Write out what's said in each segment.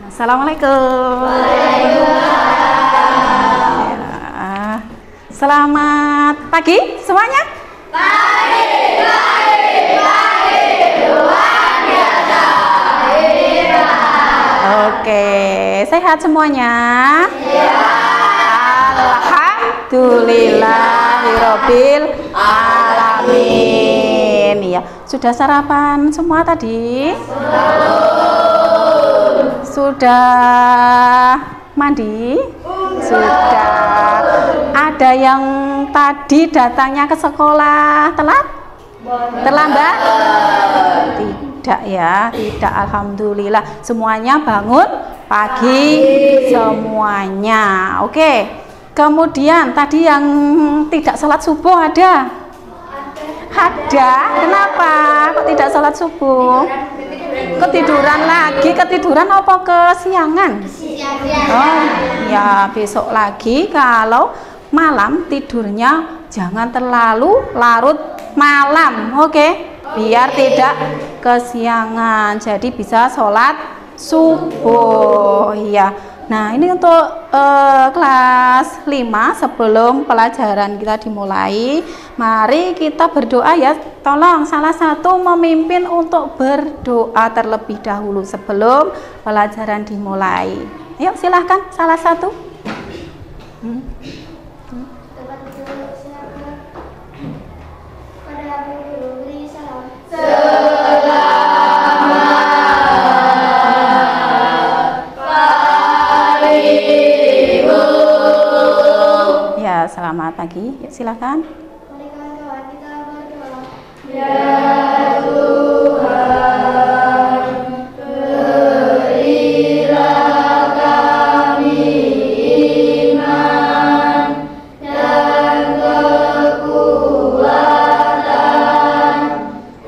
Assalamualaikum. Ya. Selamat pagi semuanya. Oke, sehat semuanya? Ya. Alhamdulillahirabbil alamin. Ya, sudah sarapan semua tadi? Sudah mandi? Sudah. Ada yang tadi datangnya ke sekolah telat? Terlambat? Tidak ya, tidak. Alhamdulillah semuanya bangun pagi semuanya. Oke. Kemudian tadi yang tidak sholat subuh ada? Ada. Kenapa kok tidak sholat subuh? Ketiduran lagi. Ketiduran apa kesiangan? Oh ya, besok lagi kalau malam tidurnya jangan terlalu larut malam. Oke. Biar tidak kesiangan, jadi bisa sholat subuh ya. Nah, ini untuk kelas 5 sebelum pelajaran kita dimulai. Mari kita berdoa ya. Tolong salah satu memimpin untuk berdoa terlebih dahulu sebelum pelajaran dimulai. Yuk silahkan salah satu. Ya, selamat pagi. Yuk, silakan. Mari kawan-kawan kita berdoa. Ya Tuhan, berilah kami iman dan kekuatan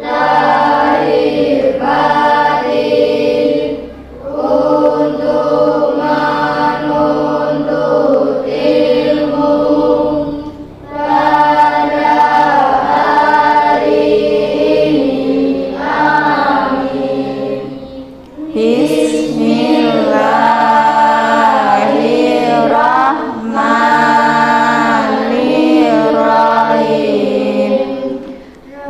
lahir batin untuk menuntut ilmu pada hari ini. Amin. Bismillahirrahmanirrahim.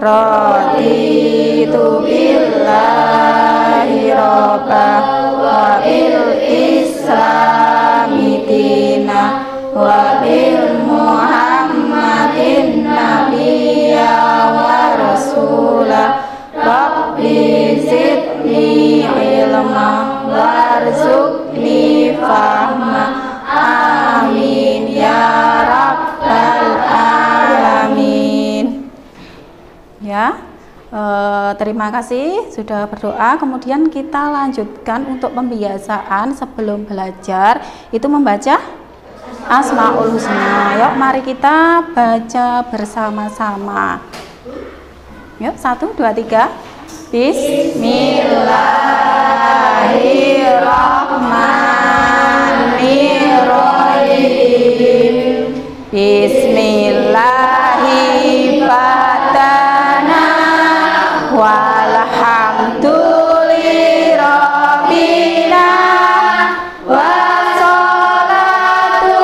Raditu billahi robba wa bil islami dina wa bil muhammadin nabiyya wa rasulah. Rabbi zidni ilma warzuqni fahma. Amin ya rabbal alamin. Ya, terima kasih sudah berdoa. Kemudian kita lanjutkan untuk pembiasaan sebelum belajar itu membaca Asmaul Husna. Yuk, mari kita baca bersama-sama. Yuk, 1, 2, 3. Bismillahirrahmanirrahim. Bismillahirrahmanirrahim. Walhamdulillahirabbil wassalatu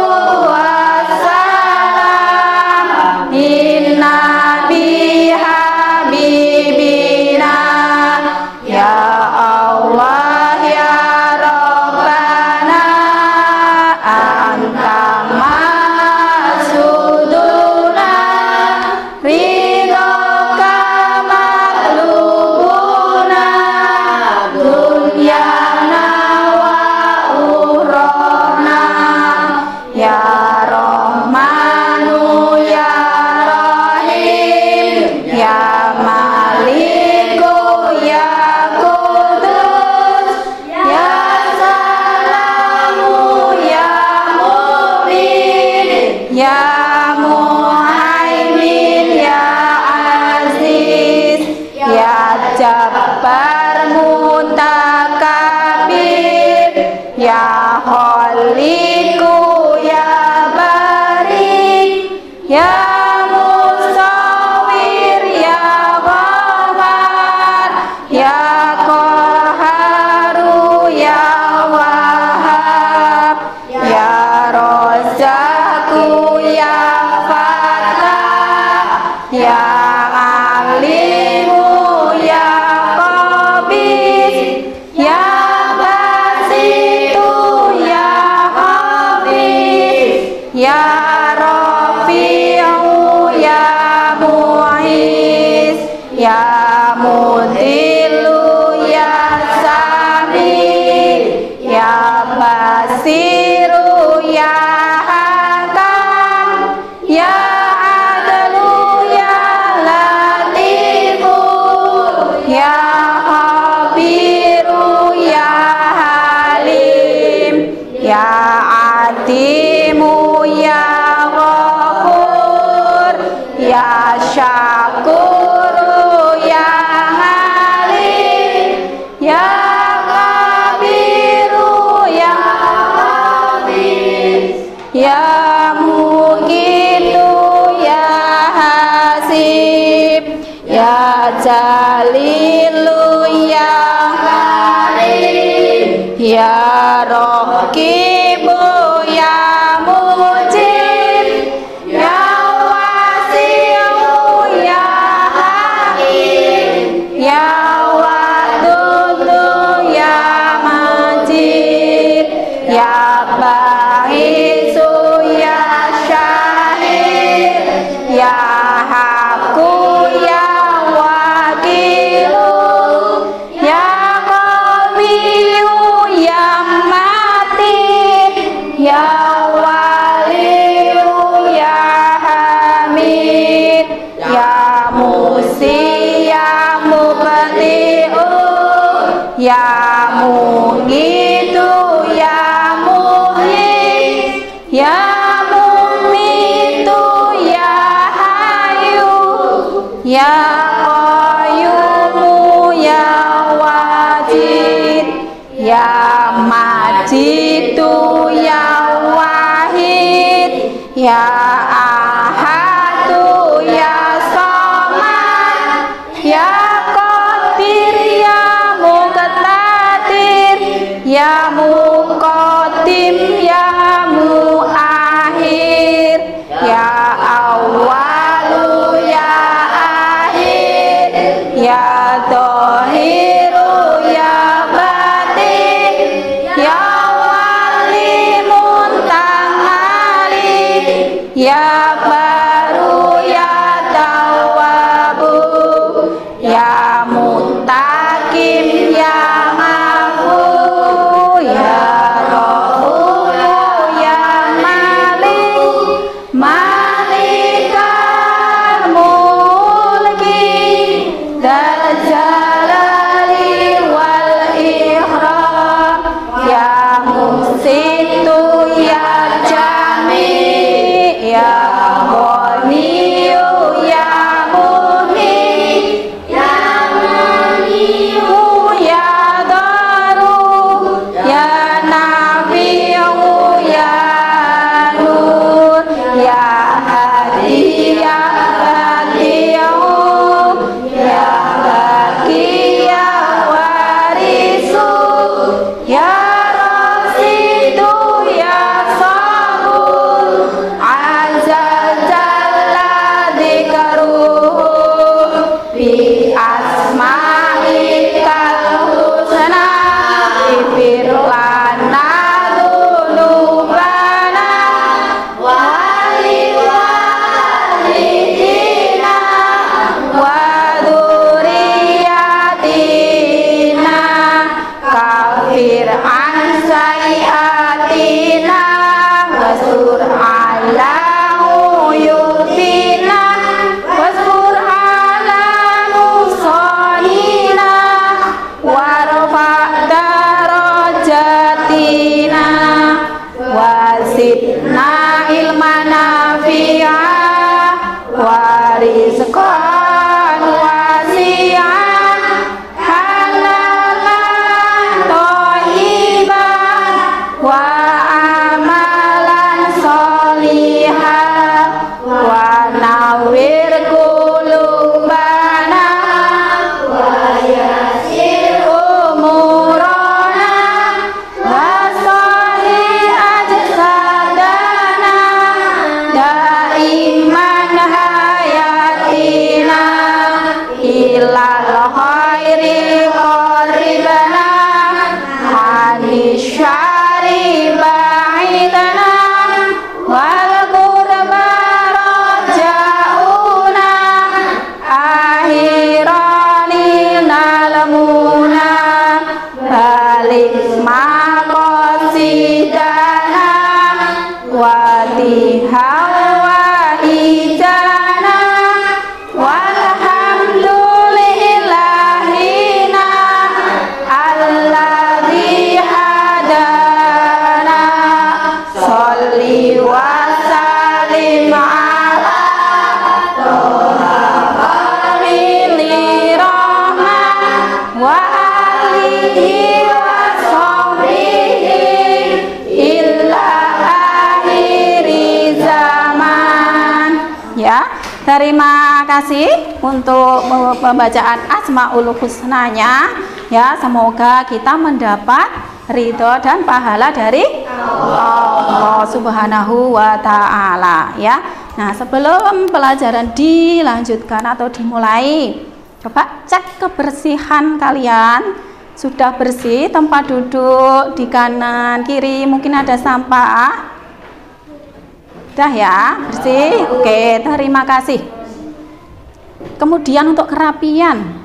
wassalam inna bihabibina ya Allah ya Rabb. ya mutilu ya sami ya basiru ya hakam ya adlu ya latifu ya khabiru ya halim ya atimu ya ghafur ya syakuru ya halim ya kabiru ya habis ya muqitu ya hasib ya jalilu ya karim ya raqibu ya mujib ya wasi'u ya hakim ya wadudu ya majid ya bahisu ya syahid ya haku ya wakilu ya qawiyu ya mati ya waliyu ya hamid ya musi ya mubti'u ya muqitu ya muhyi ya mumitu ya hayu ya qayyumu ya wajid ya majidu ya wahid ya ahadu ya samad ya qadir ya muqtadir ya muqaddim ya muakhir ya awwalu ya akhir ya dhahiru ya batin ya wali muntaali ya baru ya tawabu ya mutakim ya afu ya rohu ya malik malikal mulki dal jalali wal ihram ya musitu ya jami ya ghaniyu ya muhyi ya maniu ya daru ya nafiu ya nur ya hadi ya badiu ya baki ya warisu ya rasidu ya sabur azza jalla dzikruhu bi asma'ikal husna ifir lana dzunubana wali walidina wa dzurriyyatina kafir an sayiatina wasur ala uyubina wasur ala nusonina warfa darajatina wasidna ilmana fi'a warizqan wasi'an halalan thayyiban wa amalan sholihan wa nawwir qulubana wa yassir umurana wa sahih ajsadana daiman hayatina ilal khairi qaribana anisyari ba'idana wal qurba rajauna akhir alihi wa sahbihi illa akhiri zaman. Ya, terima kasih untuk pembacaan Asmaul Husnanya. Ya, semoga kita mendapat ridho dan pahala dari Allah Subhanahu wa ta'ala ya. Nah, sebelum pelajaran dilanjutkan atau dimulai, coba cek kebersihan kalian. Sudah bersih tempat duduk di kanan kiri, mungkin ada sampah. Sudah ya, bersih. Oke, terima kasih. Kemudian untuk kerapian,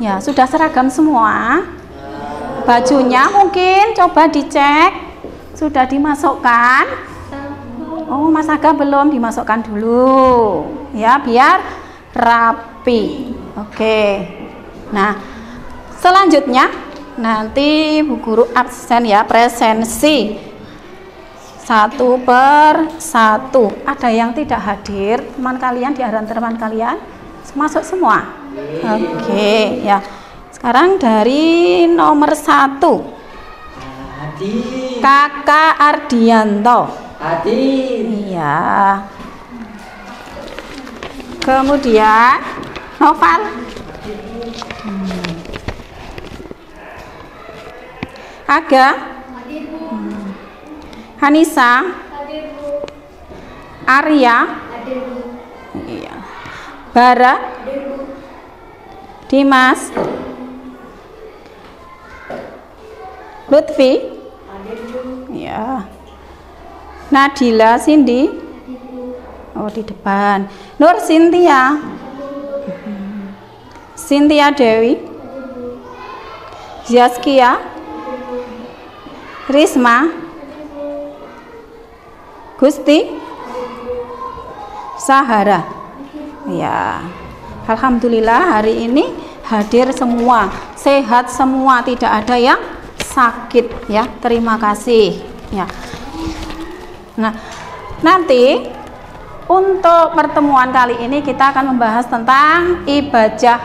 ya sudah seragam semua. Bajunya mungkin coba dicek sudah dimasukkan. Oh, Mas Aga belum, dimasukkan dulu ya biar rapi. Oke. Nah, selanjutnya nanti Bu Guru absen ya, presensi 1/1. Ada yang tidak hadir teman kalian, di antara teman kalian masuk semua. Oke ya. Sekarang dari nomor 1, Kakak Ardianto. Iya. Kemudian Noval. Aga. Hanisa. Arya. Iya. Bara. Dimas. Lutfi. Ya. Nadila Cindy. Oh, di depan. Nur Cynthia. Cynthia Dewi. Zaskia. Risma. Gusti. Sahara. Ya. Alhamdulillah hari ini hadir semua, sehat semua, tidak ada yang sakit ya. Terima kasih ya. Nah, nanti untuk pertemuan kali ini kita akan membahas tentang ibadah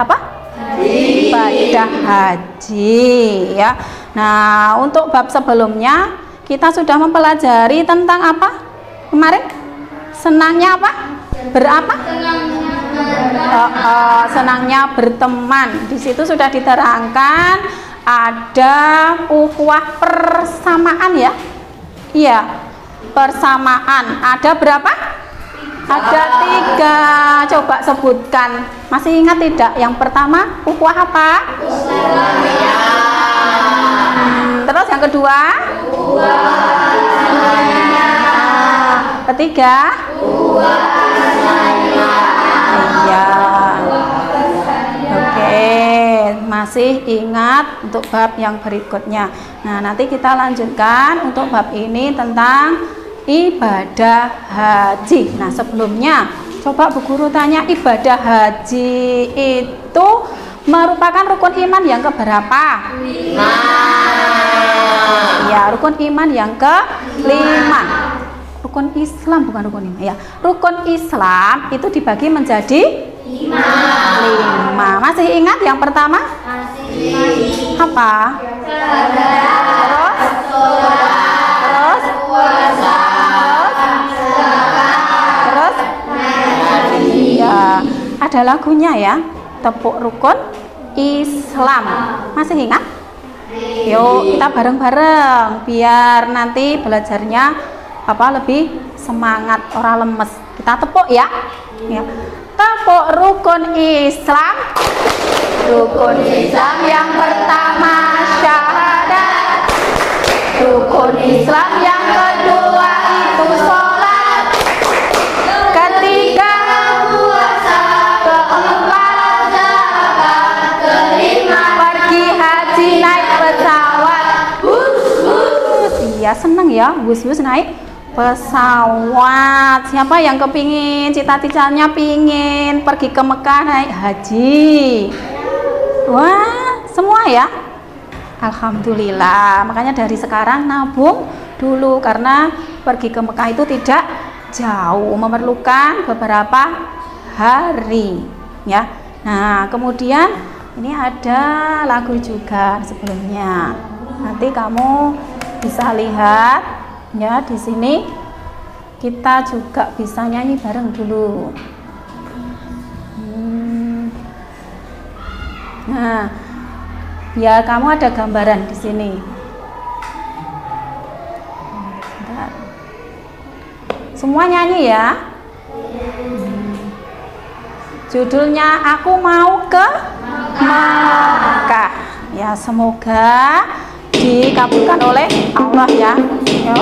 apa? Ibadah haji ya. Nah, untuk bab sebelumnya kita sudah mempelajari tentang apa? Kemarin senangnya apa? Berapa? Senangnya berteman. Di situ sudah diterangkan ada ukhuwah persamaan ya. Iya, persamaan. Ada berapa? Ada 3. Coba sebutkan. Masih ingat tidak? Yang pertama ukhuwah apa? Terus yang kedua? Ketiga? Iya. Oke, masih ingat untuk bab yang berikutnya. Nah, nanti kita lanjutkan untuk bab ini tentang ibadah haji. Nah, sebelumnya coba Bu Guru tanya, ibadah haji itu merupakan rukun iman yang keberapa? 5. Ya, rukun iman yang ke-5. Rukun Islam, bukan rukun iman ya. Rukun Islam itu dibagi menjadi 5. Masih ingat yang pertama? Masih. Apa? Terus? Terus? Ya, ada lagunya ya. Tepuk rukun Islam. Masih ingat? Yuk kita bareng-bareng biar nanti belajarnya lebih semangat, orang lemes. Kita tepuk ya. Ya. Tepuk rukun Islam. Rukun Islam yang pertama syahadat. Rukun Islam yang kedua itu sholat. Ketiga puasa. Keempat zakat. Kelima pergi haji naik pesawat. Iya, seneng ya, bus-bus naik pesawat. Siapa yang kepingin, cita-citanya pingin pergi ke Mekah naik haji? Wah, semua ya. Alhamdulillah. Makanya dari sekarang nabung dulu, karena pergi ke Mekah itu tidak jauh, memerlukan beberapa hari ya. Nah, kemudian ini ada lagu juga sebelumnya. Nanti kamu bisa lihat ya, di sini kita juga bisa nyanyi bareng dulu. Nah, biar kamu ada gambaran di sini. Bentar. Semua nyanyi ya. Judulnya Aku Mau ke Mekah. Ya, semoga dikabulkan oleh Allah ya. Yo.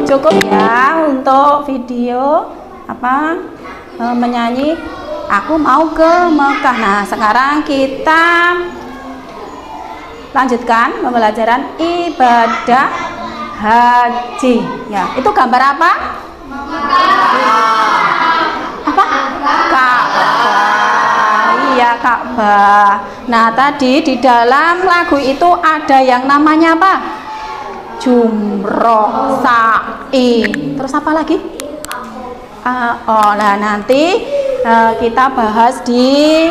Cukup ya untuk video menyanyi Aku Mau ke Mekah. Nah, sekarang kita lanjutkan pembelajaran ibadah haji. Ya, itu gambar apa? Apa? Ka'bah. Iya, Ka'bah. Nah, tadi di dalam lagu itu ada yang namanya apa? Jumroh, sa'i. Terus apa lagi? Nah nanti kita bahas di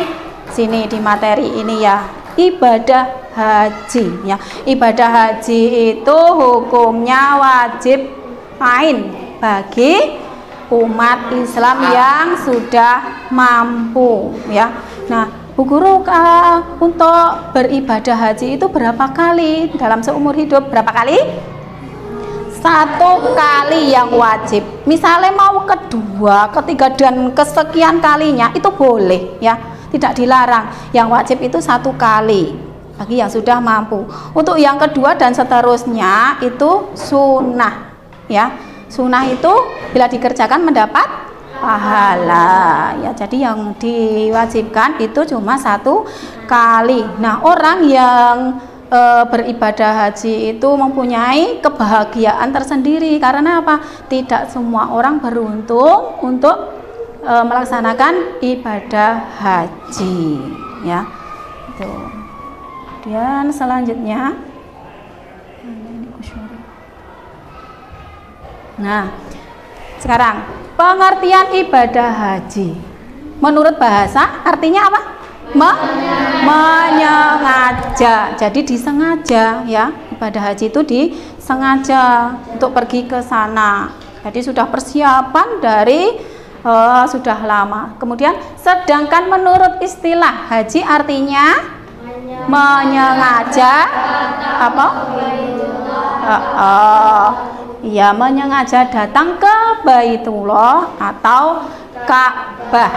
sini di materi ini ya, ibadah haji ya. Ibadah haji itu hukumnya wajib main bagi umat Islam yang sudah mampu ya. Nah, Bu Guru, untuk beribadah haji itu berapa kali dalam seumur hidup? Berapa kali? 1 kali yang wajib. Misalnya mau kedua, ketiga dan kesekian kalinya itu boleh ya, tidak dilarang. Yang wajib itu 1 kali bagi yang sudah mampu. Untuk yang kedua dan seterusnya itu sunnah ya. Sunnah itu bila dikerjakan mendapat pahala ya. Jadi yang diwajibkan itu cuma 1 kali. Nah, orang yang beribadah haji itu mempunyai kebahagiaan tersendiri. Karena apa? Tidak semua orang beruntung untuk melaksanakan ibadah haji ya. Itu. Kemudian selanjutnya, nah sekarang pengertian ibadah haji menurut bahasa artinya apa? Menyengaja. Jadi disengaja ya, ibadah haji itu disengaja untuk pergi ke sana. Jadi sudah persiapan dari sudah lama. Kemudian sedangkan menurut istilah haji artinya menyengaja apa? Ya, menyengaja datang ke Baitullah atau Ka'bah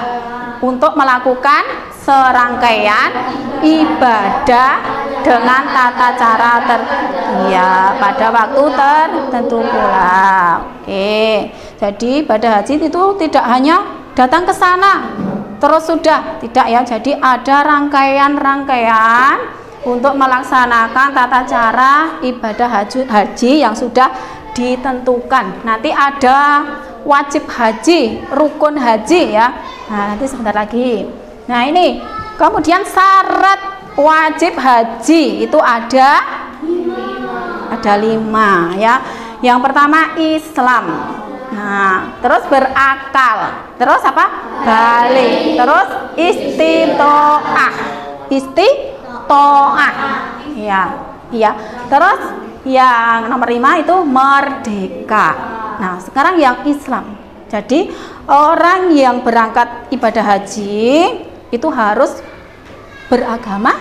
untuk melakukan serangkaian ibadah dengan tata cara pada waktu tertentu pula. Oke. Jadi ibadah haji itu tidak hanya datang ke sana terus sudah, tidak ya. Jadi ada rangkaian-rangkaian untuk melaksanakan tata cara ibadah haji yang sudah ditentukan. Nanti ada wajib haji, rukun haji ya. Nah, nanti sebentar lagi. Nah, ini kemudian syarat wajib haji itu ada 5 ya. Yang pertama Islam. Nah, terus berakal. Terus apa? Balik. Terus istitoah. Ya. Iya. Terus yang nomor 5 itu merdeka. Nah, sekarang yang Islam. Jadi orang yang berangkat ibadah haji itu harus beragama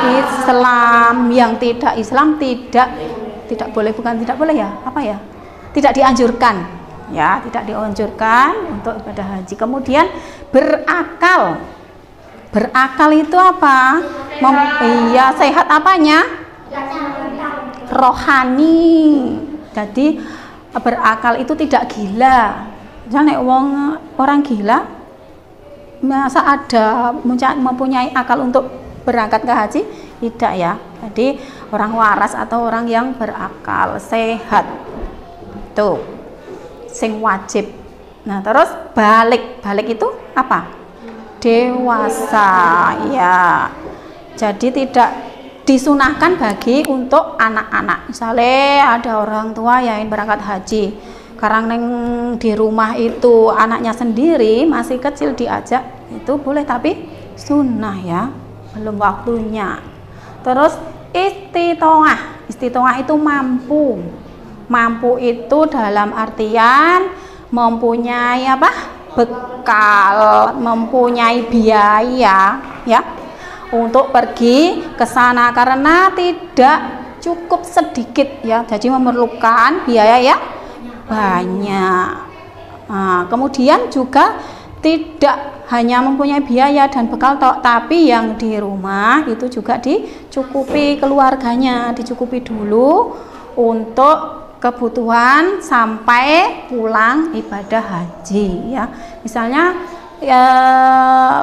Islam. Yang tidak Islam tidak boleh, bukan tidak boleh ya, apa ya? Tidak dianjurkan. Ya, tidak dianjurkan untuk ibadah haji. Kemudian berakal. Berakal itu apa? Iya, sehat apanya? Rohani. Jadi berakal itu tidak gila. Misalnya orang gila, masa ada mempunyai akal untuk berangkat ke haji? Tidak ya. Jadi orang waras atau orang yang berakal, sehat, tuh sing wajib. Nah, terus balik itu apa? Dewasa ya. Jadi tidak disunahkan bagi untuk anak-anak. Misalnya ada orang tua yang berangkat haji, karena di rumah itu anaknya sendiri masih kecil diajak, itu boleh, tapi sunnah ya, belum waktunya. Terus istitoah itu mampu itu dalam artian mempunyai apa? Bekal, mempunyai biaya ya untuk pergi ke sana, karena tidak cukup sedikit ya, jadi memerlukan biaya ya banyak. Nah, kemudian juga tidak hanya mempunyai biaya dan bekal tapi yang di rumah itu juga dicukupi keluarganya, dicukupi dulu untuk kebutuhan sampai pulang ibadah haji ya. Misalnya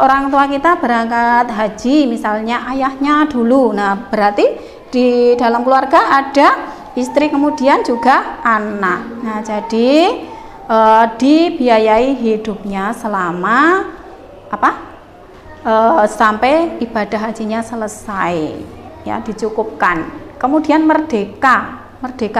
orang tua kita berangkat haji, misalnya ayahnya dulu, nah berarti di dalam keluarga ada istri kemudian juga anak. Nah, jadi dibiayai hidupnya selama sampai ibadah hajinya selesai ya, dicukupkan. Kemudian merdeka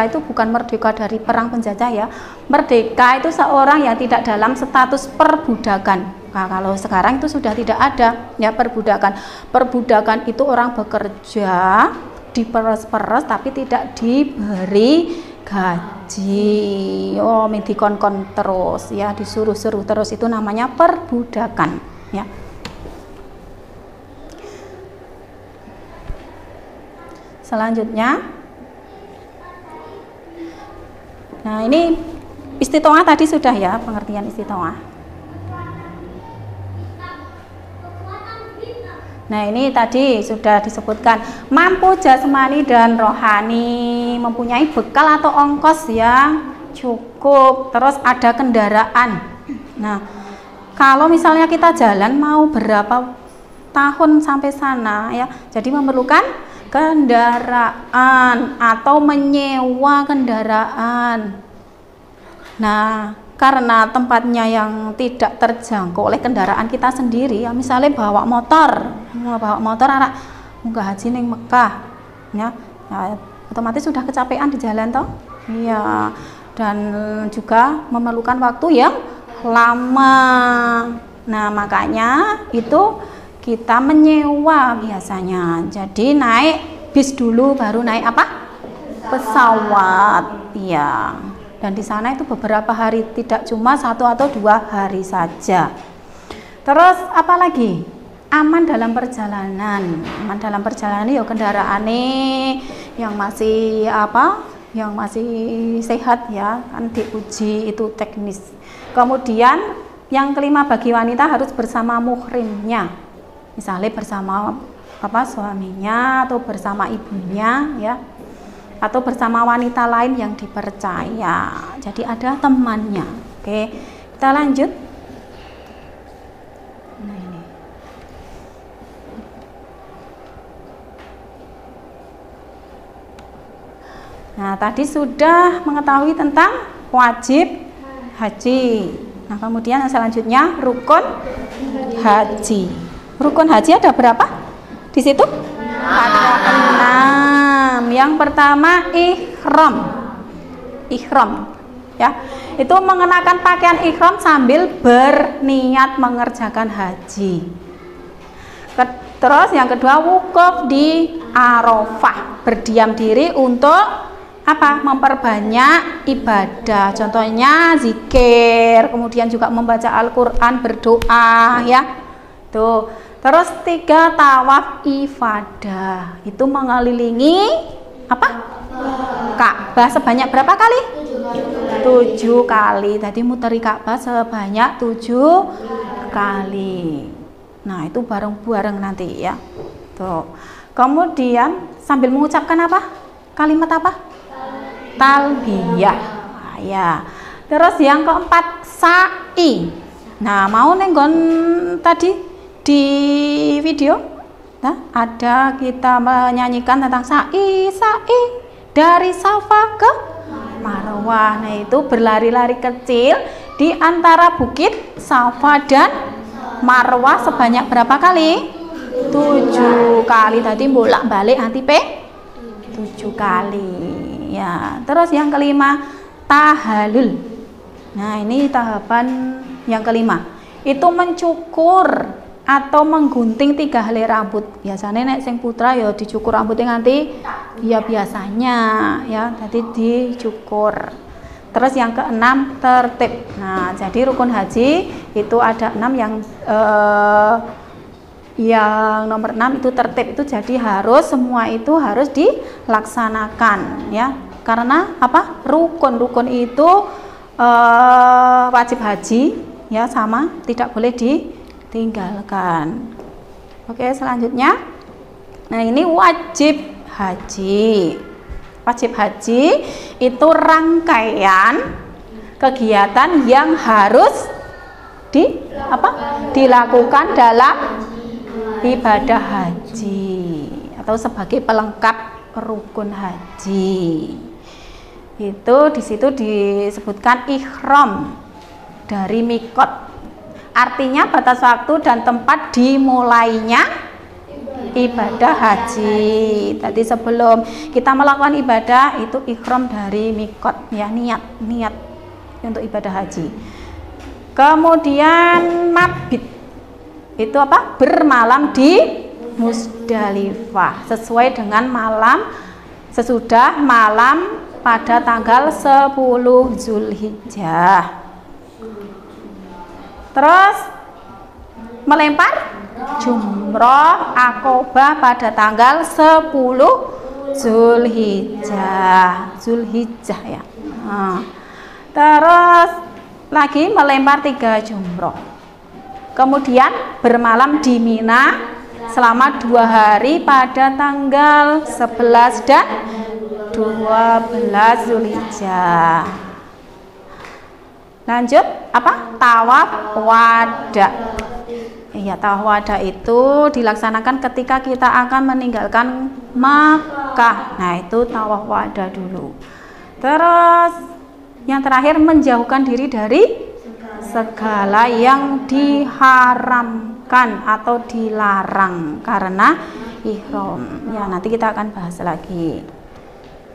itu bukan merdeka dari perang penjajah ya. Merdeka itu seorang yang tidak dalam status perbudakan. Nah, kalau sekarang itu sudah tidak ada ya perbudakan. Perbudakan itu orang bekerja diperes-peres tapi tidak diberi gaji. Oh, dikon-kon terus ya, disuruh-suruh terus, itu namanya perbudakan ya. Selanjutnya, nah ini istitoah tadi sudah ya, pengertian istitoah. Nah, ini tadi sudah disebutkan mampu jasmani dan rohani, mempunyai bekal atau ongkos ya cukup. Terus ada kendaraan. Nah, kalau misalnya kita jalan mau berapa tahun sampai sana ya, jadi memerlukan kendaraan atau menyewa kendaraan. Nah, karena tempatnya yang tidak terjangkau oleh kendaraan kita sendiri ya, misalnya bawa motor anak munggah haji ning Mekah ya, nah, otomatis sudah kecapean di jalan toh iya, dan juga memerlukan waktu yang lama. Nah, makanya itu kita menyewa biasanya, jadi naik bis dulu baru naik apa? Pesawat ya. Dan di sana itu beberapa hari, tidak cuma 1 atau 2 hari saja. Terus apa lagi? Aman dalam perjalanan. Aman dalam perjalanan ya kendaraan yang masih apa? Yang masih sehat ya, kan diuji itu teknis. Kemudian yang kelima bagi wanita harus bersama muhrimnya. Misalnya bersama apa suaminya atau bersama ibunya ya. Atau bersama wanita lain yang dipercaya. Jadi ada temannya. Oke, kita lanjut. Nah, ini. Nah, tadi sudah mengetahui tentang wajib haji. Nah, kemudian yang selanjutnya rukun haji. Rukun haji ada berapa? Di situ? Ada 6. Yang pertama ihram. Ihram ya. Itu mengenakan pakaian ihram sambil berniat mengerjakan haji. Terus yang kedua wukuf di Arafah, berdiam diri untuk apa? Memperbanyak ibadah. Contohnya zikir, kemudian juga membaca Al-Qur'an, berdoa ya. Tuh. Terus 3 tawaf ifadah, itu mengelilingi apa? Ka'bah sebanyak berapa kali? 7 kali. Tadi muteri Ka'bah sebanyak 7 kali. Nah, itu bareng-bareng nanti ya. Tuh. Kemudian sambil mengucapkan apa? Kalimat apa? Talbiyah. Nah, ya. Terus yang keempat sa'i. Nah, mau nenggon tadi di video nah, ada kita menyanyikan tentang sa'i dari Safa ke Marwah. Nah, itu berlari-lari kecil di antara bukit Safa dan Marwah sebanyak berapa kali? 7 kali. Tadi bolak-balik nanti 7 kali ya. Terus yang kelima tahalul. Nah, ini tahapan yang kelima, itu mencukur atau menggunting 3 helai rambut. Biasanya nek sing putra ya dicukur rambutnya nanti ya biasanya ya, tadi dicukur. Terus yang keenam tertib. Nah, jadi rukun haji itu ada 6 yang nomor 6 itu tertib, itu jadi harus semua itu harus dilaksanakan ya. Karena apa? Rukun itu wajib haji ya, sama tidak boleh ditinggalkan. Oke, selanjutnya nah ini wajib haji. Wajib haji itu rangkaian kegiatan yang harus dilakukan dalam ibadah haji atau sebagai pelengkap rukun haji. Itu di situ disebutkan ihram dari mikot. Artinya batas waktu dan tempat dimulainya ibadah haji. Tadi sebelum kita melakukan ibadah itu ihram dari mikot ya, niat untuk ibadah haji. Kemudian mabit itu apa? Bermalam di Musdalifah sesuai dengan malam sesudah malam pada tanggal 10 Zulhijjah. Terus melempar jumroh akobah pada tanggal 10 Zulhijjah ya. Nah, terus lagi melempar 3 jumroh. Kemudian bermalam di Mina selama 2 hari pada tanggal 11 dan 12 Zulhijjah. Lanjut apa? Tawaf wada. Iya, tawaf wada itu dilaksanakan ketika kita akan meninggalkan Makkah. Nah, itu tawaf wada dulu. Terus yang terakhir menjauhkan diri dari segala yang diharamkan atau dilarang karena ihram. Ya, nanti kita akan bahas lagi.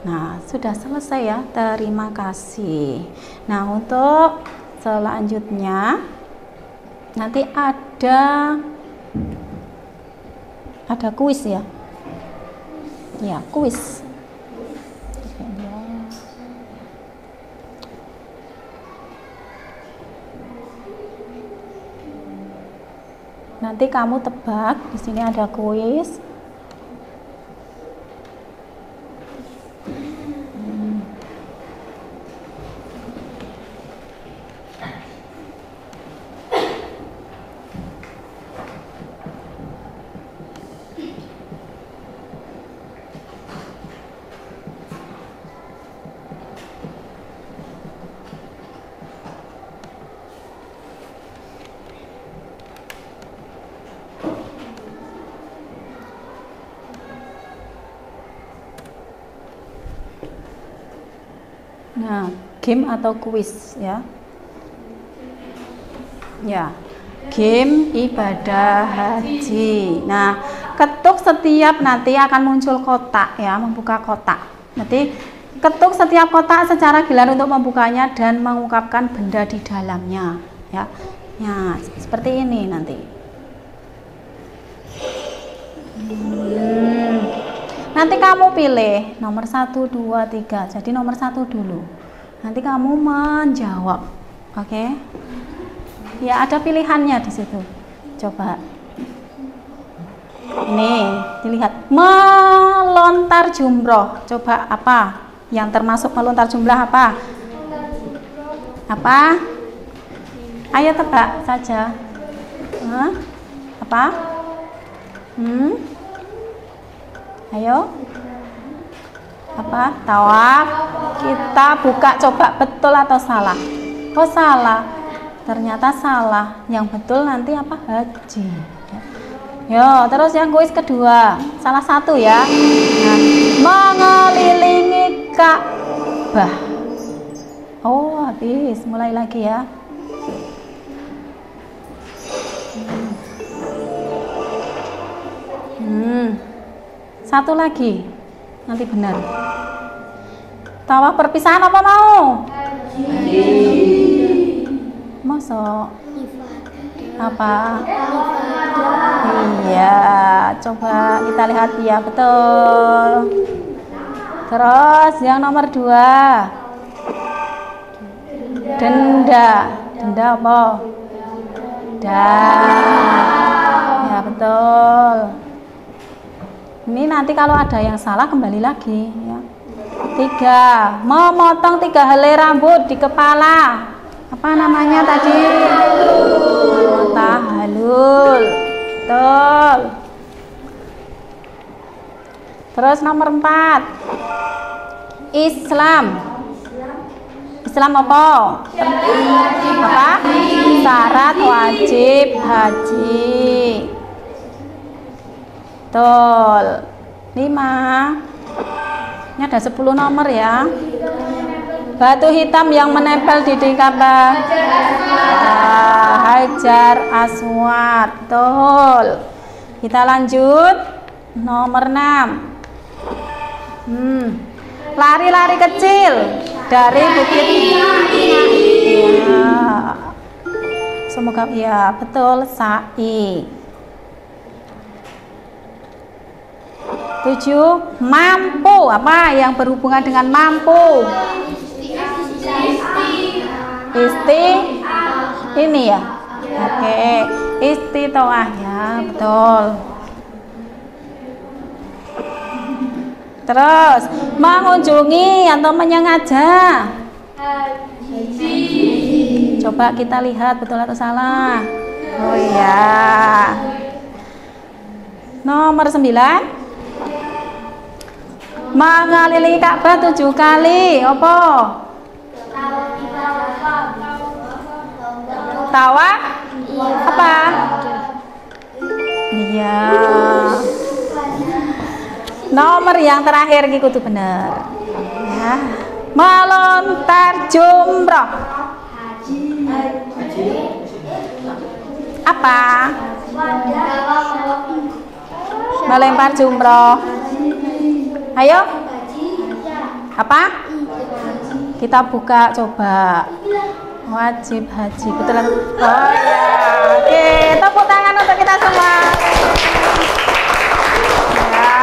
Nah, sudah selesai ya. Terima kasih. Nah, untuk selanjutnya nanti ada kuis ya. Ya, kuis. Nanti kamu tebak, di sini ada kuis. Nah, game atau kuis ya. Ya, game ibadah haji. Nah, ketuk setiap nanti akan muncul kotak ya, membuka kotak. Nanti ketuk setiap kotak secara giliran untuk membukanya dan mengungkapkan benda di dalamnya ya. Ya, seperti ini nanti. Nanti kamu pilih nomor 1, 2, 3. Jadi nomor 1 dulu. Nanti kamu menjawab. Oke? Ya, ada pilihannya di situ. Coba. Ini, dilihat. Melontar jumroh. Coba apa? Yang termasuk melontar jumlah apa? Apa? Ayo tebak saja. Hah? Apa? Ayo. Apa? Tawaf. Kita buka, coba betul atau salah. Oh, salah. Ternyata salah. Yang betul nanti apa? Haji. Yo, terus yang kuis kedua. Salah satu ya. Nah, mengelilingi Ka'bah. Oh, habis. Mulai lagi ya. Satu lagi, nanti benar. Tawaf perpisahan apa mau? Masuk. Apa? Iya, coba kita lihat ya, betul. Terus yang nomor 2, denda. Denda apa? Ya, betul. Ini nanti kalau ada yang salah kembali lagi ya. 3, memotong 3 helai rambut di kepala. Apa namanya tadi? Tahalul. Betul. Terus nomor 4, Islam. Islam apa? Apa? Syarat wajib haji. Betul. 5. Ini ada 10 nomor ya. Batu hitam yang menempel di Ka'bah. Hajar Aswad. Betul. Kita lanjut. Nomor 6. Lari-lari kecil dari bukit. Ya. Semoga ya, betul, sa'i. 7, mampu. Apa yang berhubungan dengan mampu? Ini ya. Oke, istitoah ya, betul. Terus mengunjungi atau menyengaja. Coba kita lihat betul atau salah. Oh iya. Nomor 9, mengelilingi Ka'bah 7 kali. Apa? Tawa? Apa? Iya. Nomor yang terakhir iki kudu bener. Ya. Melontar jumroh. Apa? Melempar jumroh. Ayo. Apa? Kita buka coba. Wajib haji. Betul. Oh ya. Oke, tepuk tangan untuk kita semua. Ya.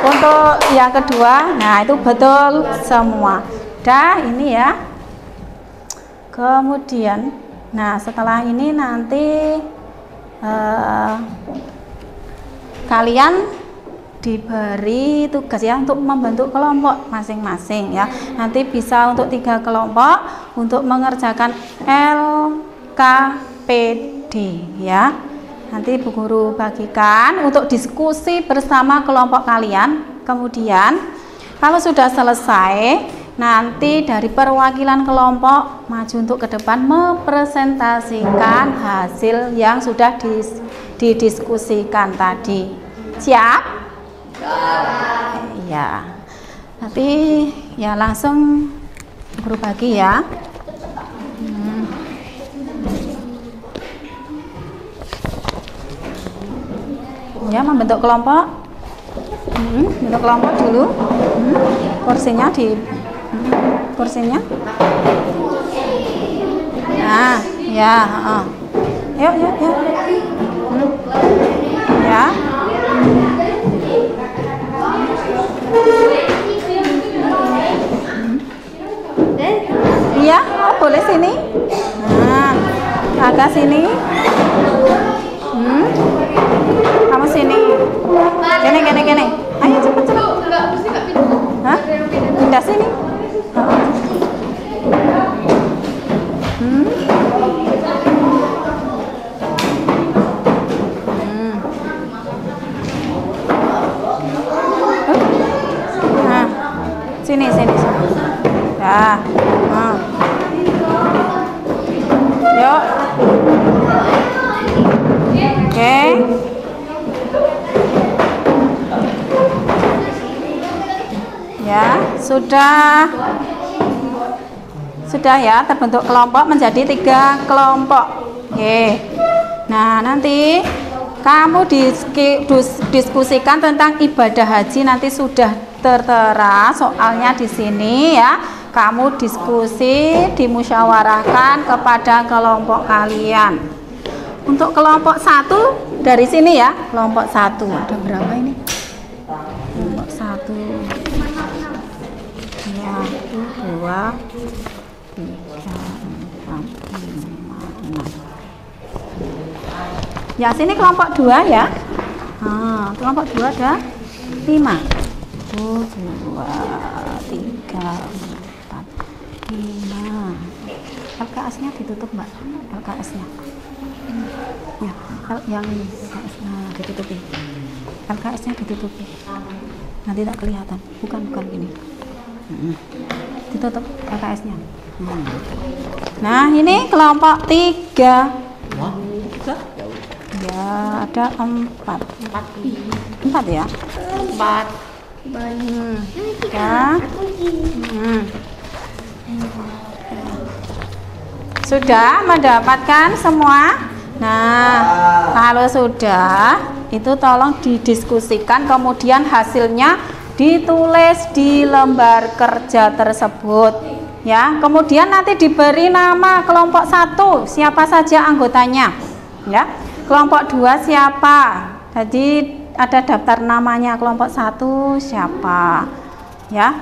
Untuk yang kedua, nah itu betul semua. Dah ini ya. Kemudian, nah setelah ini nanti kalian diberi tugas ya untuk membentuk kelompok masing-masing ya. Nanti bisa untuk 3 kelompok untuk mengerjakan LKPD ya. Nanti Bu Guru bagikan untuk diskusi bersama kelompok kalian. Kemudian kalau sudah selesai, nanti dari perwakilan kelompok maju untuk ke depan mempresentasikan hasil yang sudah didiskusikan tadi. Siap? Ya. Nanti ya langsung Guru bagi ya. Ya, membentuk kelompok. Bentuk kelompok dulu. Kursinya di kursinya. Nah, ya, Yuk. Ya. Iya, boleh sini. Nah, agak sini. Kamu sini. Gini. Ayo cepat. Hah? Pindah sini. Nah, sini. Ya. Yuk. Oke. Ya, sudah ya terbentuk kelompok menjadi 3 kelompok. Oke. Nah, nanti kamu diskusikan tentang ibadah haji, nanti sudah tertera soalnya di sini ya. Kamu diskusi, dimusyawarahkan kepada kelompok kalian. Untuk kelompok 1 dari sini ya, kelompok 1 ada berapa ini? Kelompok 1 ya, 2 3 4 5 6. Ya, sini kelompok 2 ya. Nah, kelompok 2 ada 5. 1 2 3 4 5. LKS-nya ditutup, Mbak. LKS-nya. Ya, yang ini LKS-nya ditutupi. LKS-nya ditutupi. Nanti tak kelihatan. Bukan gini. Ditutup LKS-nya. Nah, ini kelompok 3. Ya, ada 4 ya. 4. Ya. Sudah mendapatkan semua? Nah, kalau sudah, itu tolong didiskusikan, kemudian hasilnya ditulis di lembar kerja tersebut ya. Kemudian nanti diberi nama kelompok 1 siapa saja anggotanya ya. Kelompok 2 siapa, jadi ada daftar namanya. Kelompok 1 siapa ya,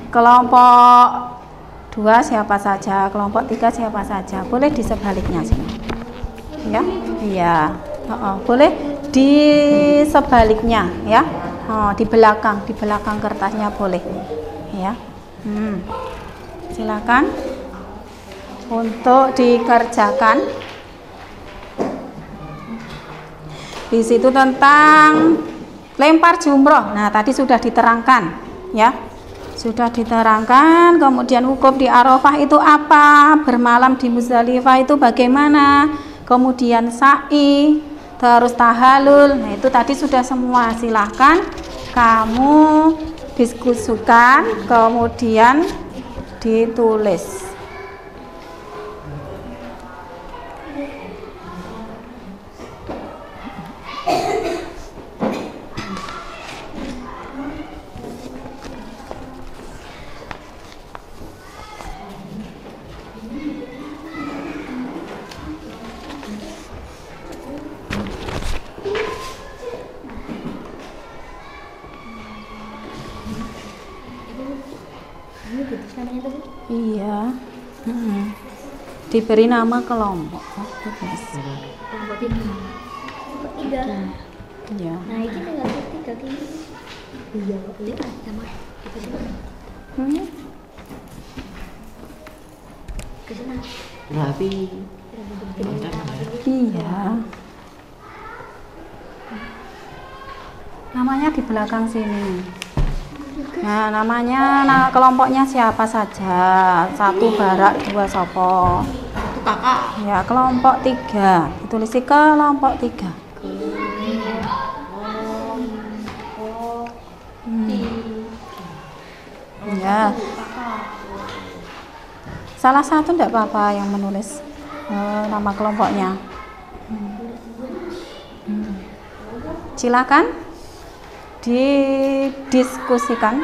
kelompok 2 siapa saja, kelompok 3 siapa saja. Boleh di sebaliknya sini ya. Iya, boleh di sebaliknya ya. Di belakang kertasnya boleh ya. Silakan untuk dikerjakan. Di situ tentang lempar jumroh. Nah, tadi sudah diterangkan ya. sudah diterangkan. Kemudian wukuf di Arafah itu apa, bermalam di Muzdalifah itu bagaimana, kemudian sa'i, terus tahalul. Nah itu tadi sudah semua. Silahkan kamu diskusikan, kemudian ditulis. Iya. Diberi nama kelompok. Kelompok tiga. Iya. Nah ini tinggal tiga gini. Iya. Ini kan sama. Ke sana. Rapi. Iya. Namanya di belakang sini. Nah, namanya kelompoknya siapa saja? 1 barak, 2 sopo. Itu kakak. Ya, kelompok 3. Ditulis kelompok 3. Ya. Salah satu enggak apa-apa yang menulis nama kelompoknya. Silakan didiskusikan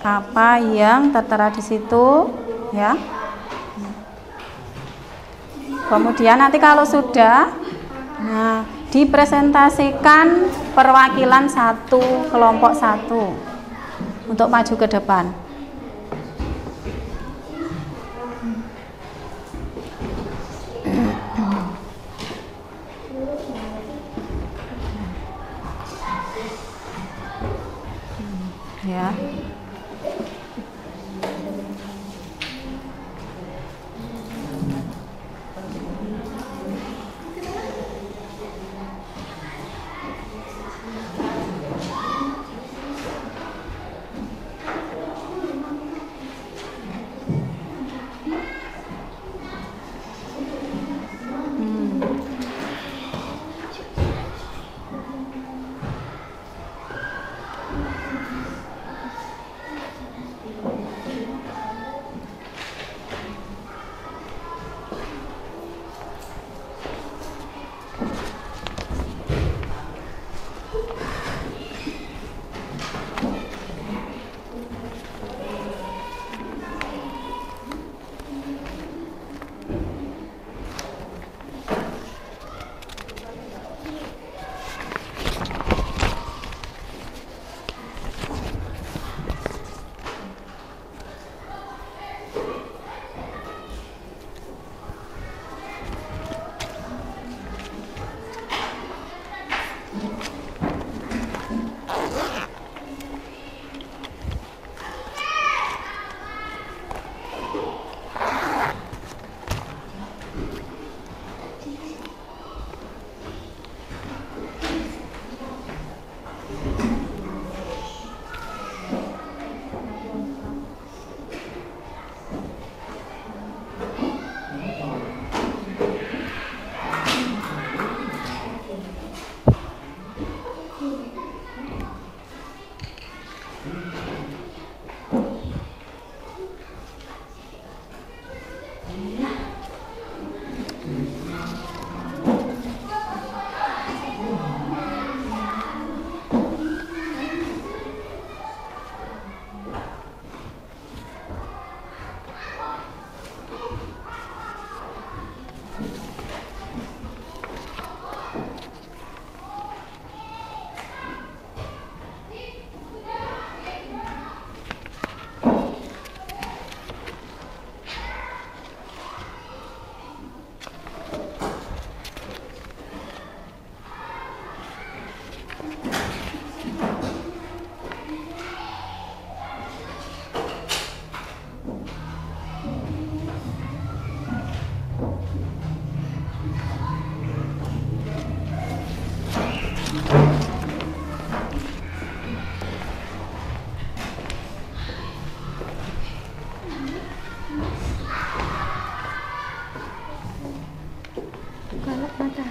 apa yang tertera di situ, ya. Kemudian nanti kalau sudah, nah, dipresentasikan perwakilan satu kelompok satu untuk maju ke depan. Ya.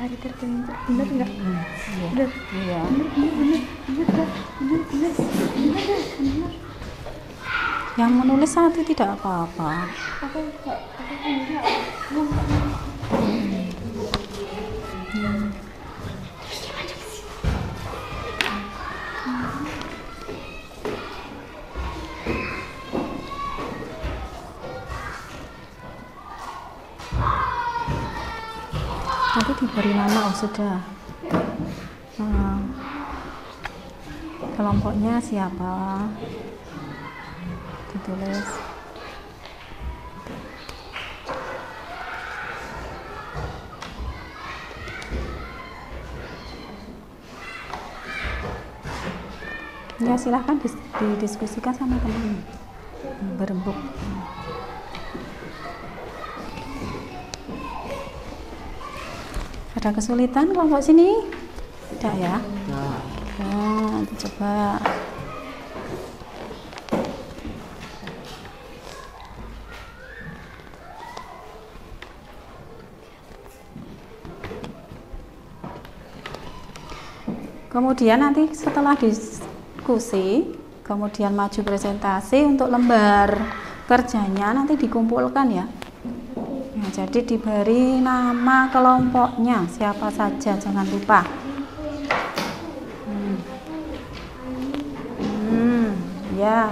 hari terpintar. Bener nggak? Iya. Bener. Iya. Bener. Yang menulis satu tidak apa-apa. Aku enggak. Nanti diberi nama, sudah. Kelompoknya siapa? Ditulis. Ya silahkan didiskusikan sama teman. Berembuk. Ada kesulitan kelompok sini? Tidak ya? Nah, nanti coba. Kemudian nanti setelah diskusi, kemudian maju presentasi untuk lembar kerjanya nanti dikumpulkan ya. Nah, jadi diberi nama kelompoknya siapa saja, jangan lupa. Ya.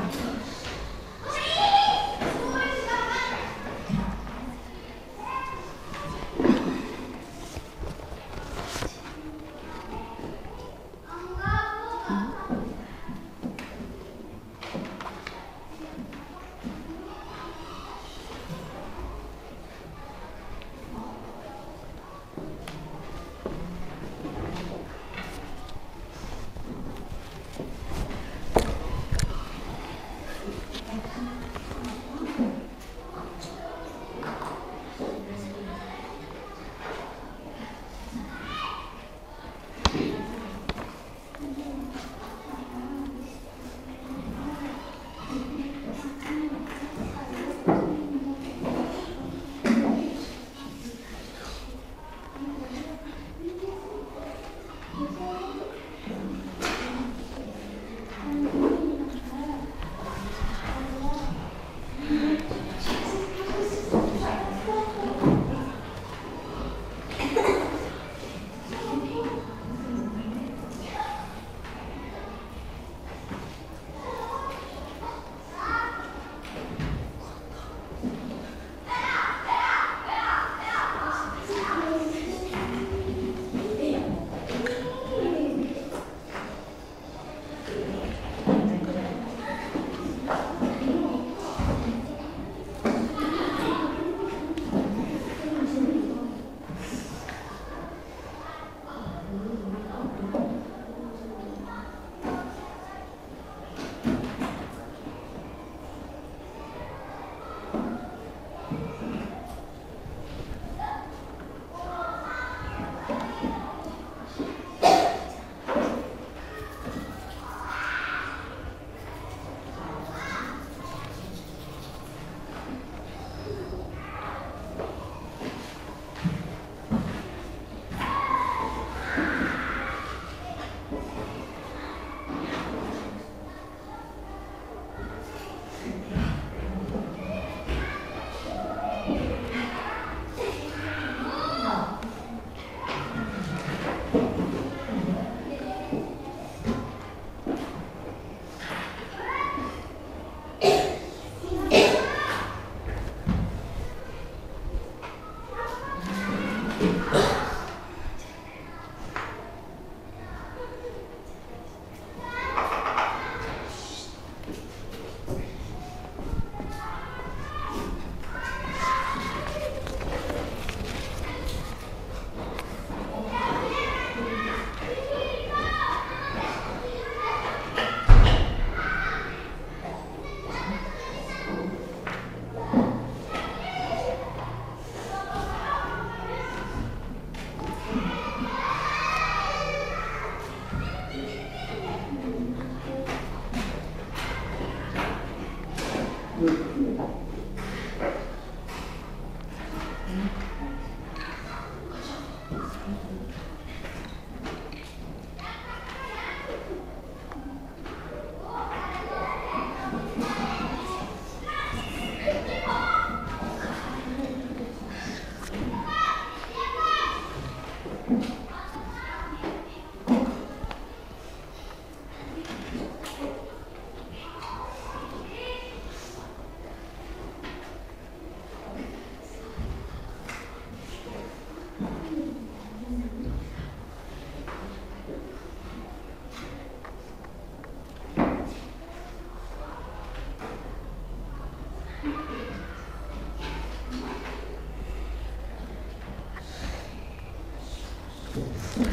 Sudah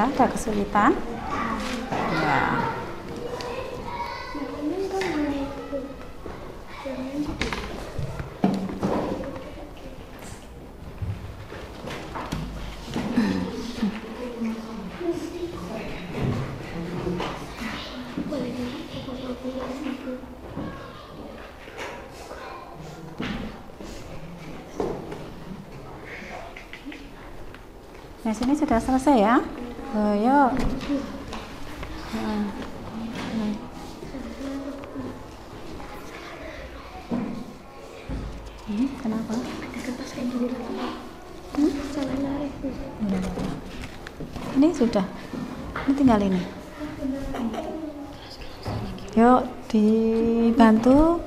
ada kesulitan? Ya. Nah, sini sudah selesai ya. Oh, yuk. Kenapa? Ini sudah. Ini tinggal ini. Yuk, dibantu.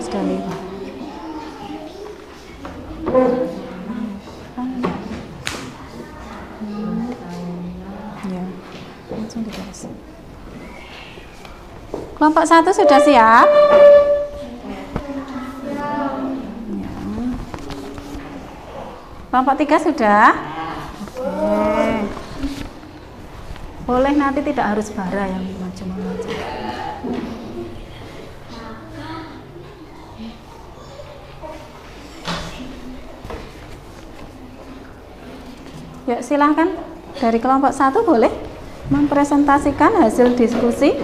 Sekali. Ya, langsung ditulis. Kelompok 1 sudah siap? Ya. Kelompok 3 sudah? Oke. Boleh nanti tidak harus bara yang macam-macam. Yuk, silahkan dari kelompok 1 boleh mempresentasikan hasil diskusi.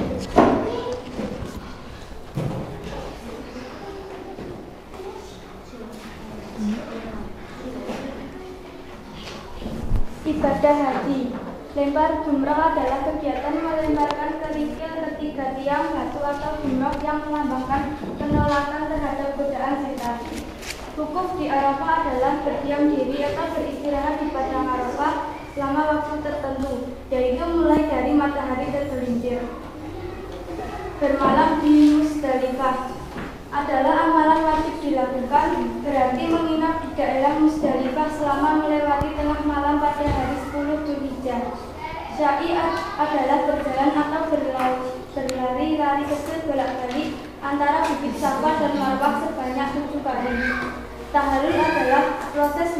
Ibadah haji. Lempar jumroh adalah kegiatan melemparkan kerikil ketiga tiang batu atau jumroh yang melambangkan penolakan terhadap godaan setan. Wukuf di Arafah adalah berdiam diri atau beristirahat di padang Arafah selama waktu tertentu, yaitu mulai dari matahari tergelincir. Bermalam di Musdalifah adalah amalan wajib dilakukan, berarti menginap di daerah Musdalifah selama melewati tengah malam pada hari 10 Dzulhijjah. Sya'i adalah berjalan atau berlari-lari kecil bolak-balik antara bukit Safa dan Marwah sebanyak 7 kali. Tahallul adalah proses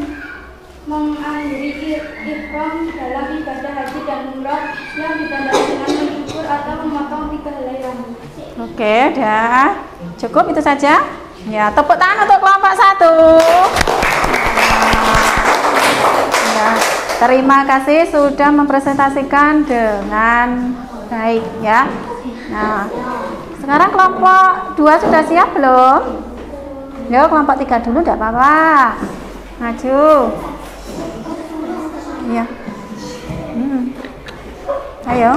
mengakhiri ihram dalam ibadah haji dan umrah yang ditandai dengan mencukur atau memotong 3 helai rambut. Oke, udah cukup itu saja. Ya, tepuk tangan untuk kelompok 1. Ya, terima kasih sudah mempresentasikan dengan baik ya. Nah, sekarang kelompok 2 sudah siap belum? Yuk, kelompok 3 dulu, enggak apa-apa. Maju. Iya. Ayo.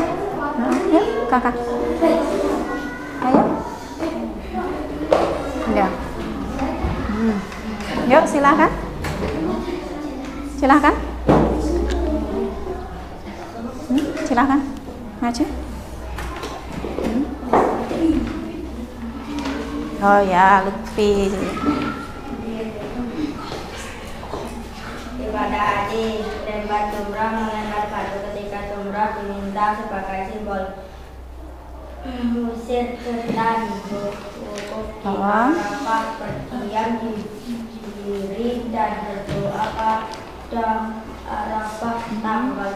Nah, yuk, kakak. Ayo. Ya. Yuk, silakan. Silakan. Silakan. Maju. Oh ya, Lutfi. Ibadah haji, lempar jumrah, melempar batu ketika jumrah diminta sebagai simbol musir setan. Wukuf di Arafah, berdiam diri dan berdoa pada Arafah tanggal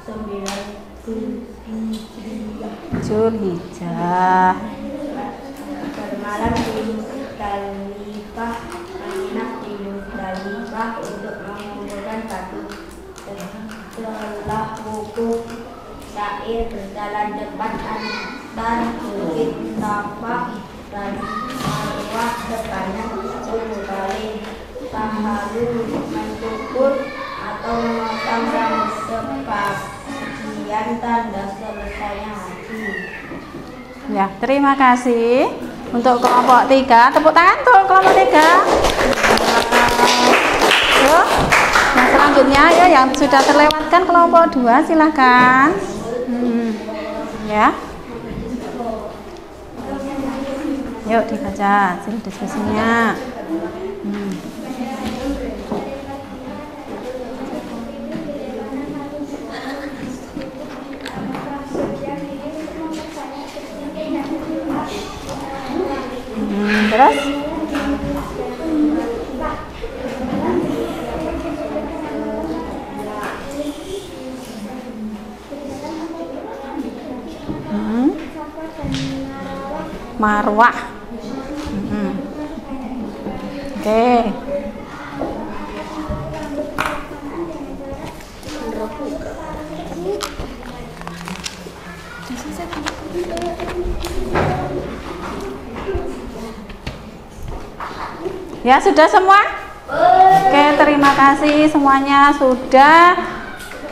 9 Dzulhijjah. Bermalam di Musdalifah, menginap di Musdalifah untuk mengumpulkan batu. Setelah wukuf, syair berjalan cepat antar bukit Safa dan Marwah sebanyak 10 kali. Tahallul mencukur atau memotong rambut sebagian tanda selesainya haji. Ya, terima kasih untuk kelompok 3. Tepuk tangan untuk kelompok 3. Yuk, yang selanjutnya ya yang sudah terlewatkan kelompok 2 silahkan. Ya. Yuk dibaca hasil diskusinya. Terus marwah. Oke. Ya, sudah semua? Oke, terima kasih semuanya sudah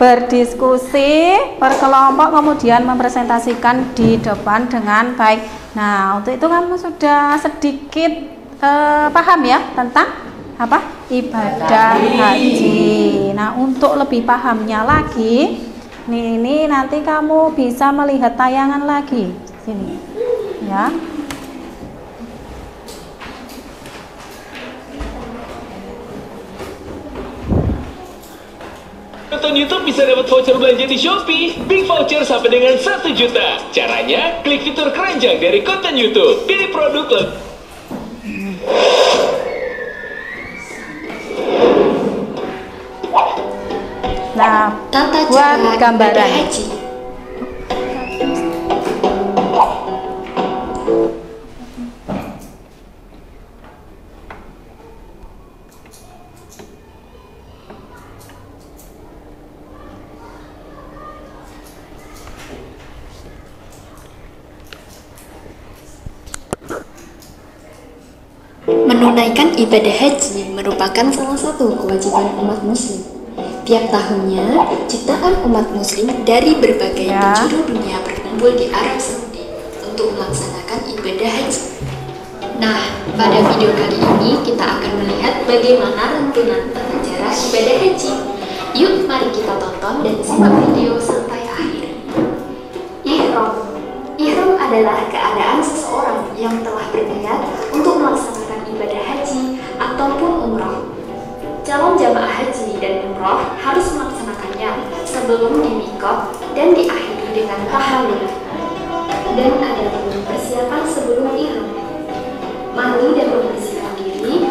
berdiskusi, berkelompok, kemudian mempresentasikan di depan dengan baik. Nah, untuk itu kamu sudah sedikit paham ya tentang apa? Ibadah haji. Nah, untuk lebih pahamnya lagi, ini nanti kamu bisa melihat tayangan lagi sini. Ya. Nonton YouTube bisa dapat voucher belanja di Shopee. Big voucher sampai dengan 1 juta. Caranya, klik fitur keranjang dari konten YouTube. Pilih produk lo. Nah, Tata buat cara gambaran. ibadah haji. Menunaikan ibadah haji merupakan salah satu kewajiban umat muslim. Tiap tahunnya, jutaan umat muslim dari berbagai penjuru dunia berkumpul di Arab Saudi untuk melaksanakan ibadah haji. Nah, pada video kali ini kita akan melihat bagaimana lantunan tata cara ibadah haji. Yuk, mari kita tonton dan simak video sampai akhir. Ihram. Ihram adalah keadaan seseorang yang telah berniat untuk melaksanakan ibadah haji ataupun umrah. Calon jamaah haji dan umrah harus melaksanakannya sebelum dimikot dan diakhiri dengan tahallul. Dan ada beberapa persiapan sebelum ihram: mandi dan membersihkan diri,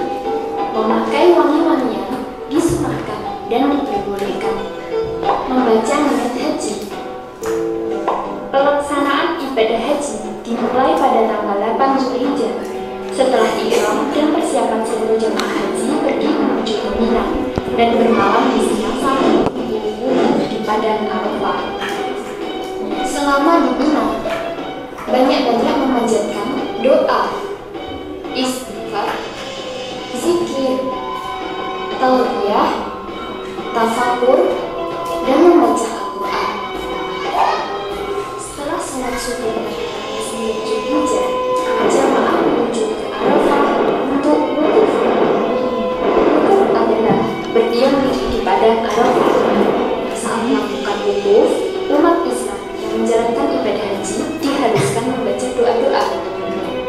memakai wangi-wangian disunahkan dan diperbolehkan, membaca niat haji. Pelaksanaan ibadah haji dimulai pada tanggal 8 Zulhijjah. Setelah ihram dan persiapan seluruh jemaah haji pergi menuju ke Mina dan bermalam di Sinasar di Padang Arafah. Selama di Mina, banyak-banyak memanjatkan doa, istighfar, zikir, talbiyah, tafakur, dan membaca Al-Quran. Setelah sholat subuh di Zulhijjah, jamaah menuju ke Arafah untuk wukuf. Wukuf adalah berdiam diri di padang Arafah. Saat melakukan wukuf, umat Islam yang menjalankan ibadah haji diharuskan membaca doa-doa.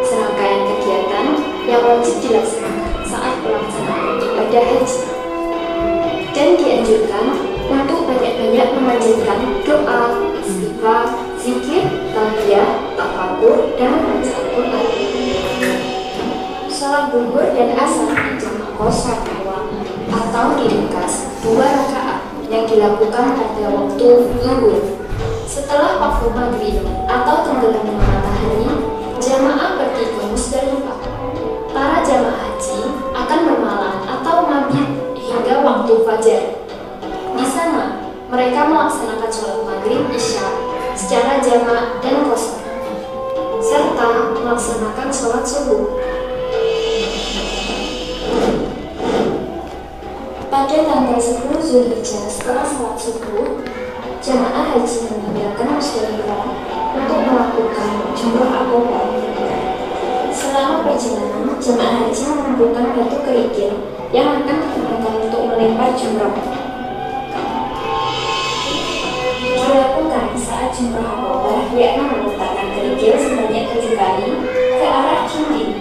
Serangkaian kegiatan yang wajib dilaksanakan saat pelaksanaan ibadah haji. Dan dianjurkan untuk banyak-banyak memanjatkan doa, istighfar, zikir, talbiyah, tafakur, dan membaca Al-Quran. Salat zuhur dan asar di jamak qashar atau diringkas 2 rakaat yang dilakukan pada waktu zuhur. Setelah waktu maghrib atau tenggelamnya matahari, jamaah pergi ke Musdalifah. Para jamaah haji akan bermalam atau mabit hingga waktu fajar. Di sana, mereka melaksanakan sholat maghrib isya secara jamak dan qashar, serta melaksanakan sholat subuh. Pada tanggal 10 Zulhijjah setelah sholat subuh, jamaah haji meninggalkan Musdalifah untuk melakukan jumrah akobah. Selama perjalanan, jamaah haji mengumpulkan batu kerikil yang akan digunakan untuk melempar jumrah. Dilakukan saat jumrah akobah, yakni melemparkan kerikil sebanyak 7 kali ke arah cincin.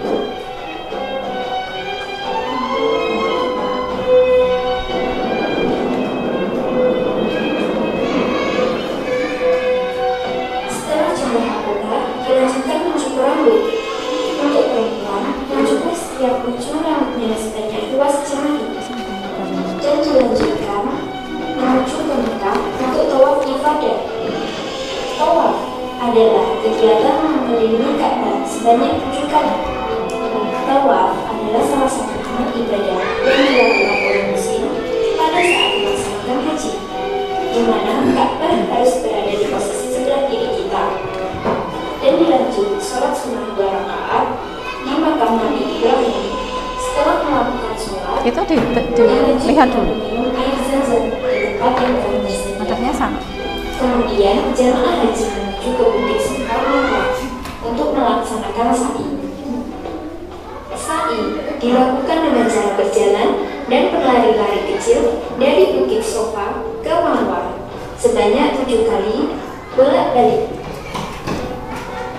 adalah kegiatan mengelilingi Ka'bah sebanyak 7 kali. Tawaf adalah salah satu amal ibadah yang dilakukan oleh muslim pada saat melaksanakan haji, di mana Ka'bah harus berada di posisi sebelah kiri kita. Dan dilanjut sholat sunnah 2 rakaat di makam Nabi Ibrahim. Setelah melakukan sholat, Itu dilihat dulu. minum air zam-zam di tempat yang kami bersihkan. Madhabnya sama. Kemudian jamaah haji menuju ke bukit Safa Marwah untuk melaksanakan sa'i. Sa'i dilakukan dengan cara berjalan dan berlari-lari kecil dari bukit Safa ke Marwah sebanyak 7 kali bolak-balik.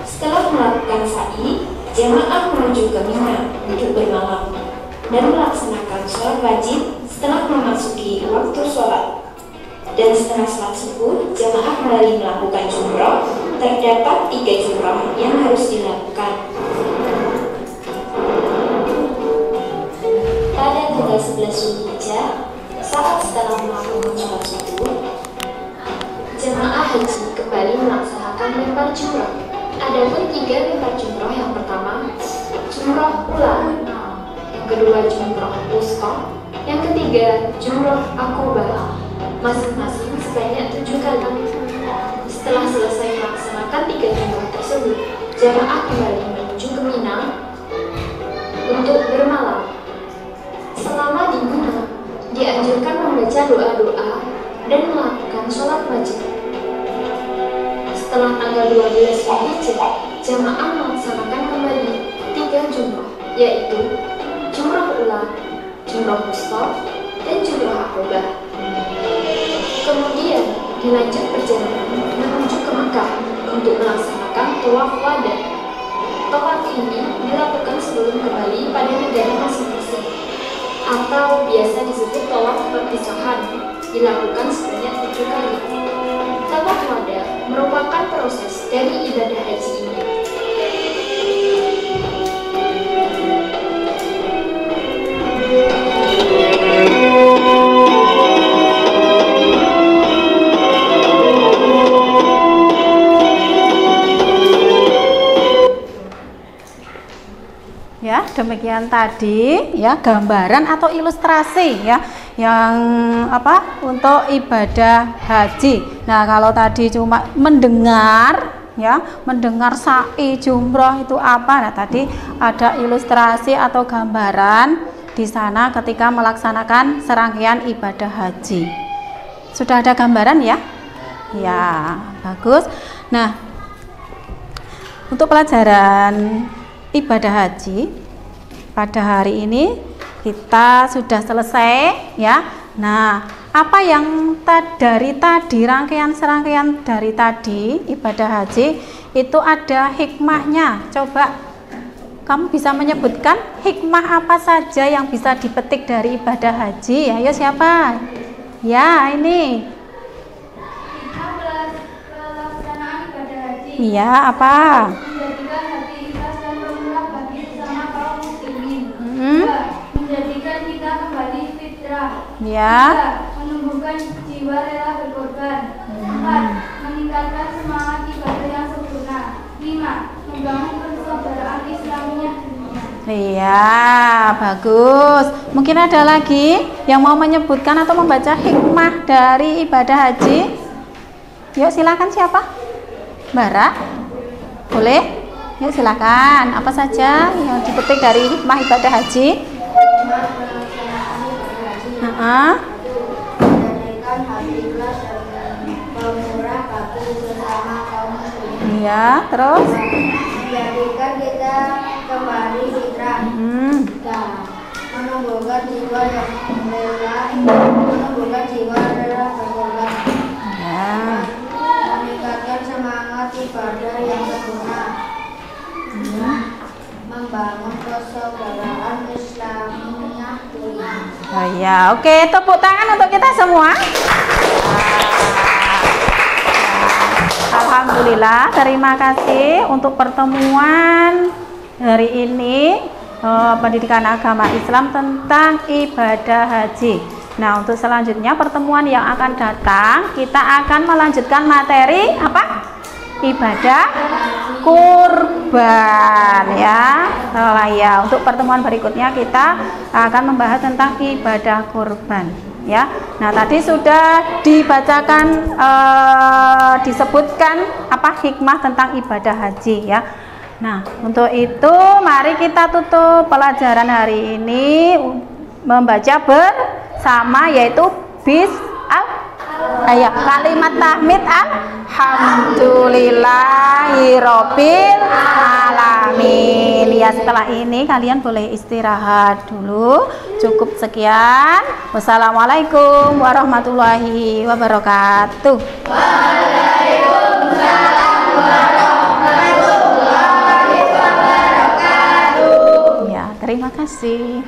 Setelah melakukan sa'i, jamaah menuju ke Mina untuk bermalam dan melaksanakan sholat wajib setelah memasuki waktu sholat. Dan setelah sholat subuh, jamaah kembali melakukan jumroh. Terdapat 3 jumroh yang harus dilakukan. Pada tanggal 11 Zulhijjah, saat setelah melakukan sholat subuh, jamaah haji kembali melaksanakan lempar jumroh. Adapun 3 lempar jumroh, yang pertama jumroh ula, yang kedua jumroh wusta, yang ketiga jumroh akobah, masing-masing sebanyak 7 kali. Setelah selesai melaksanakan 3 jumroh tersebut, jamaah kembali menuju ke Mina untuk bermalam. Selama di Mina, dianjurkan membaca doa-doa dan melakukan sholat wajib. Setelah tanggal 12 Zulhijjah, jamaah melaksanakan kembali 3 jumroh, yaitu jumroh ula, jumroh wusta, dan jumroh akobah. Kemudian dilanjut perjalanan menuju ke Makkah untuk melaksanakan tawaf wada. Tawaf ini dilakukan sebelum kembali pada negara masing-masing, atau biasa disebut tawaf perpisahan, dilakukan sebanyak 7 kali. Tawaf wada merupakan proses dari ibadah haji ini. Ya, demikian tadi ya gambaran atau ilustrasi ya yang apa untuk ibadah haji. Nah, kalau tadi cuma mendengar ya, mendengar sa'i jumroh itu apa? Nah, tadi ada ilustrasi atau gambaran di sana ketika melaksanakan serangkaian ibadah haji. Sudah ada gambaran ya? Ya, bagus. Nah, untuk pelajaran ibadah haji pada hari ini kita sudah selesai ya. Nah, apa yang dari tadi rangkaian-serangkaian dari tadi ibadah haji itu ada hikmahnya. Coba kamu bisa menyebutkan hikmah apa saja yang bisa dipetik dari ibadah haji? Ayo siapa? Ya, ini. Pelaksanaan ibadah haji. Iya, apa? Menjadikan hati ikhlas dan pemurah bagi sesama kaum muslimin. Hmm? 2. Menjadikan kita kembali fitrah. Ya. 3. Menumbuhkan jiwa rela berkorban. 4. Meningkatkan semangat ibadah yang sempurna. 5. Membangun persaudaraan Islamiyah dunia. Iya, bagus. Mungkin ada lagi yang mau menyebutkan atau membaca hikmah dari ibadah haji? Yuk, silakan siapa? Bara? Boleh? Yuk, silakan. Apa saja yang dipetik dari hikmah ibadah haji? Menjadikan hati ikhlas dan pemurah bagi sesama kaum muslimin. Iya, terus? Menjadikan kita kembali fitrah. Dan menumbuhkan jiwa yang rela, menumbuhkan jiwa rela berkorban. Ya. Meningkatkan semangat ibadah yang sempurna. Membangun persaudaraan Islamiyah dunia. Oh ya, oke, tepuk tangan untuk kita semua. Alhamdulillah, terima kasih untuk pertemuan hari ini pendidikan agama Islam tentang ibadah haji. Nah, untuk selanjutnya pertemuan yang akan datang kita akan melanjutkan materi apa? ibadah kurban ya. Setelah ya, untuk pertemuan berikutnya kita akan membahas tentang ibadah kurban ya. Nah, tadi sudah dibacakan disebutkan apa hikmah tentang ibadah haji ya. Nah, untuk itu mari kita tutup pelajaran hari ini membaca bersama, yaitu kalimat tahmid alhamdulillahirabbil alamin. Ya, setelah ini kalian boleh istirahat dulu. Cukup sekian. Wassalamualaikum warahmatullahi wabarakatuh. Waalaikumsalam warahmatullahi wabarakatuh. Ya, terima kasih.